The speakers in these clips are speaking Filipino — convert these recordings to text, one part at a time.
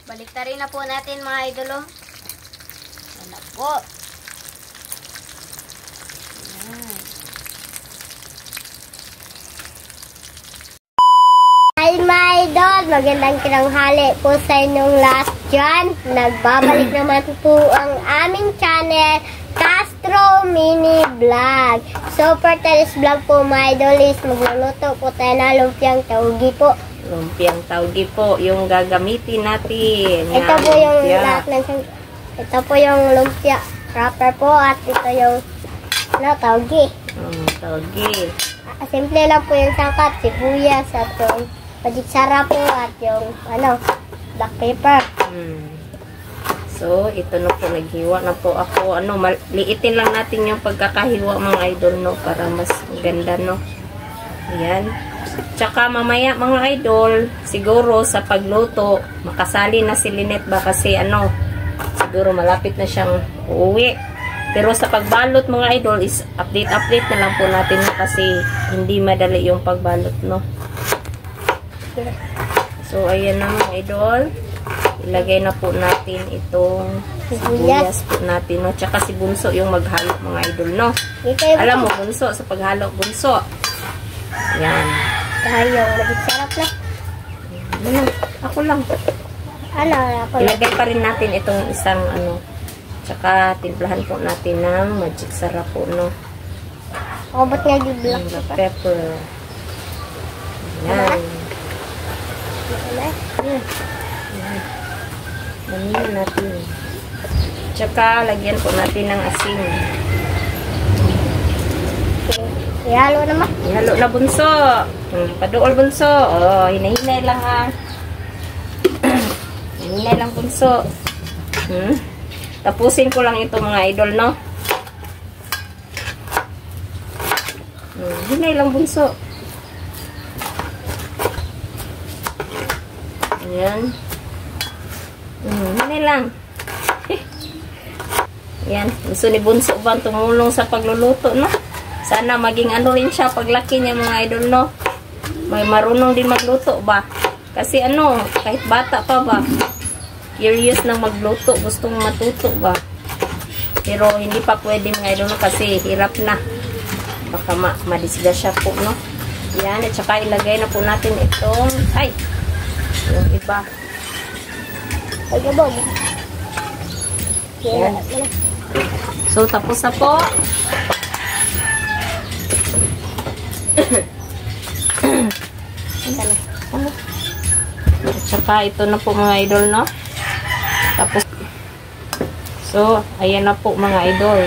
Baliktarin na po natin mga idolo. Wala po. Ayan. Hi mga idol, magandang tinanghali po sa inyong lahat dyan. Nagbabalik naman po ang aming channel, Castro Mini Vlog. So for today's vlog po mga idol is magluluto po tayo na lumpiang taugi po. Lumpiang taugi po yung gagamitin natin. Ito po yung lahat ng ito po yung lumpia wrapper po at ito yung taugi. Taugi. Simple lang po yung sangkap, sibuyas at yung padiksara po at yung black pepper. So, ito na po, naghiwa na po ako. Liitin lang natin yung pagkakahiwa mga idol, no? Para mas ganda, no? Ayan. Tsaka mamaya mga idol, siguro sa pagluto, makasali na si Lynette ba kasi siguro malapit na siyang uuwi. Pero sa pagbalot mga idol is update na lang po natin kasi hindi madali yung pagbalot, no? So, ayan na mga idol. Ilagay na po natin itong sibuyas po natin, no? Tsaka si Bunso yung maghalo mga idol, no? Alam mo, Bunso, sa paghalo, Bunso. Ayan. Tayo, sarap na. Ako lang. Ilagay pa rin natin itong isang tsaka timplahan po natin ng magic sarap po, no? Ba't nga yung black pepper? Ayan. Lagyan natin. Tsaka lagyan po natin ng asin. Ihalo naman. Ihalo na Bunso. Paduol Bunso. Oh, hinahinay lang ha. Hinahinay lang Bunso. Tapusin ko lang ito mga idol, no? Hinay lang Bunso. Ayan. Hinay lang. Ayan. Gusto ni Bunso bang tumulong sa pagluluto, no? Sana maging rin siya paglaki niya mga idol, no? May marunong din magluto ba? Kasi kahit bata pa ba? Curious na magluto, gustong matuto ba? Pero hindi pa pwede mga idol, no? Kasi hirap na. Baka madisgrasya po, no? Yan, at saka ilagay na po natin itong, yung iba. Yan. So, tapos na po. At saka ito na po mga idol, no? Tapos, so, ayan na po mga idol.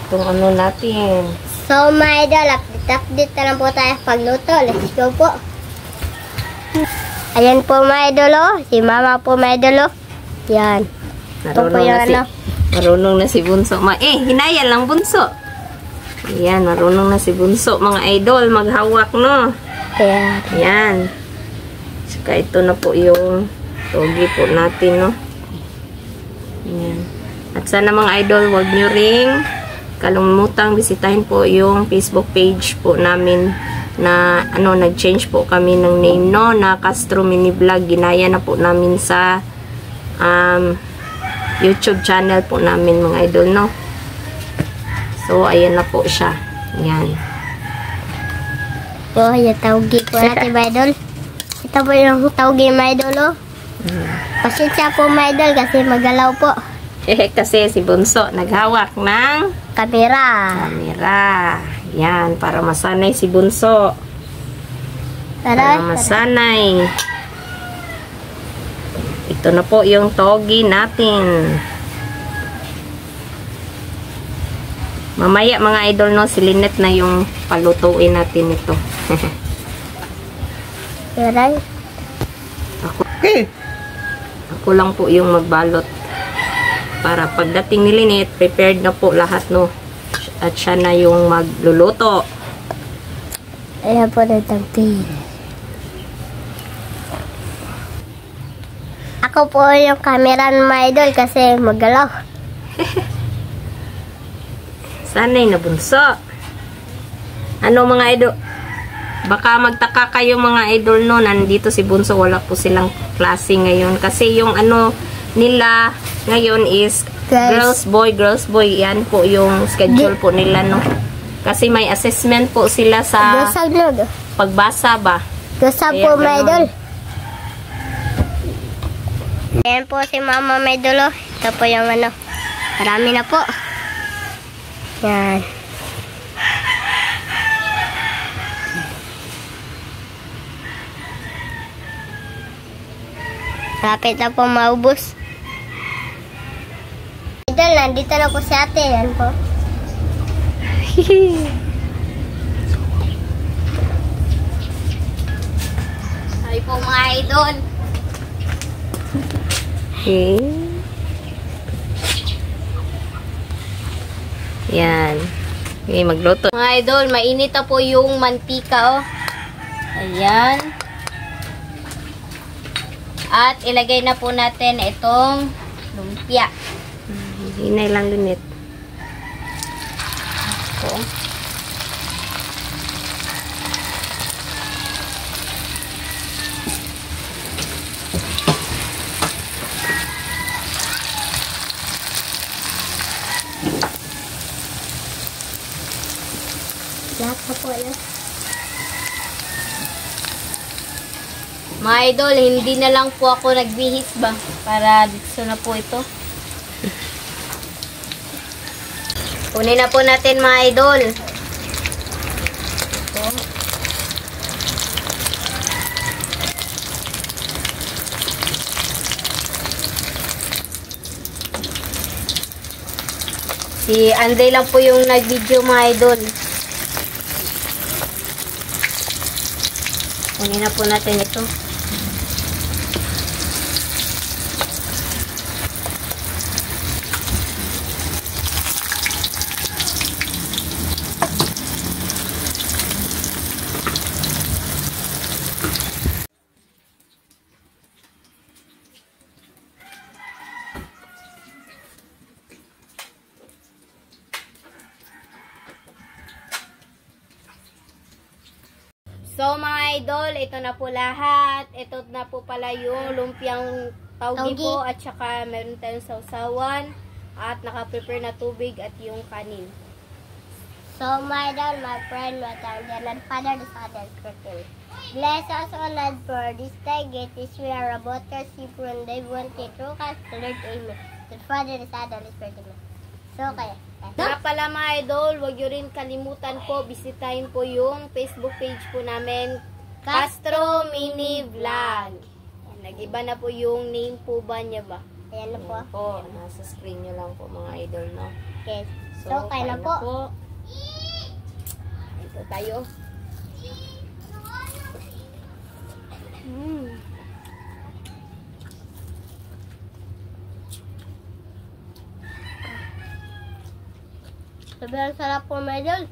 Itong natin. So, mga idol, update na lang po tayo pagluto. Let's go po. Ayan po mga idol, si mama po mga idol, yan. Ito po yung marunong na si Bunso. Hinayan lang Bunso. Ayan, marunong na si Bunso mga idol, maghawak, no? Ayan. Saka ito na po yung togi po natin, no? Ayan. At sana mga idol, huwag nyo ring kalimutang bisitahin po yung Facebook page po namin na nag-change po kami ng name, no? Na Castro Mini Vlog. Ginaya na po namin sa YouTube channel po namin mga idol, no? So, ayan na po siya. Ayan. Po, yung taugi po natin, mga idol. Ito po yung taugi, mga idol, Pasensya po, mga idol, kasi magalaw po. Kasi si Bunso naghawak ng kamera. Yan, para masanay si Bunso. Para masanay. Ito na po yung togi natin. Mamaya mga idol, no, si Lynette na yung palutuin natin ito. Ako lang po yung magbalot. Para pagdating ni Lynette, prepared na po lahat, no? At siya na yung magluluto. Ayan po na tagpi. Ako po yung camera ng mga idol kasi magalaw. Sanay na Bunso. Ano mga idol? Baka magtaka kayo mga idol no, nandito si Bunso, wala po silang klase ngayon. Kasi yung ano nila ngayon is girls boy. Yan po yung schedule po nila no. Kasi may assessment po sila sa pagbasa ba. Gusto po, my idol. Ayan po si Mama, my idol. Ito po yung ano. Marami na po. Yan. Lapit na po maubos. Idol, nandito na po si ate. Yan po. Ay po mga idol. Okay. Yan. Okay, magluto. Mga idol, mainit na po yung mantika, oh. Ayan. At ilagay na po natin itong lumpia. Hinay lang lunit. So, Lahat na po yan. mga idol, hindi na lang po ako nagbihis ba? Para dito na po ito. Kunin na po natin mga idol. Ito. Si Anday lang po yung nag-video mga idol. Kunin na po natin ito. So mga idol, ito na po lahat. Ito na po pala yung lumpiang taugi po at saka meron tayong sausawan at naka-prepare na tubig at yung kanin. So, my dad, my friend, my dear and father, the son, and Christian. Bless us all and for this day, get this we are about to see from they want to through us, the Lord, amen. The Father, the Son, and the Spirit, amen. So, kaya. Nga pala mga idol, huwag nyo rin kalimutan po, bisitahin po yung Facebook page po namin, Castro Mini Vlog. Nag-iba na po yung name po ba niya ba? Ayan na po. Ayan po, nasa screen nyo lang po mga idol, no? Okay. So, kaya na po. Ito tayo. Sobrang sarap po, my idol.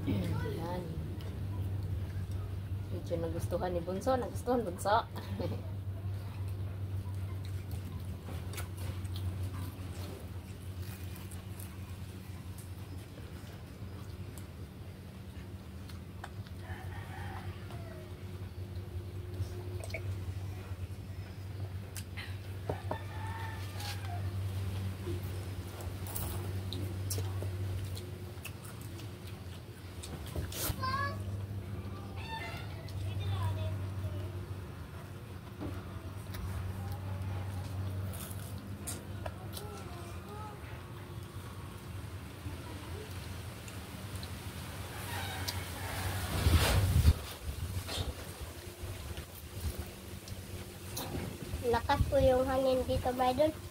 Yan. Medyo nagustuhan ni Bunso. Nagustuhan, Bunso. Lakas po yung hangin dito, mga idol.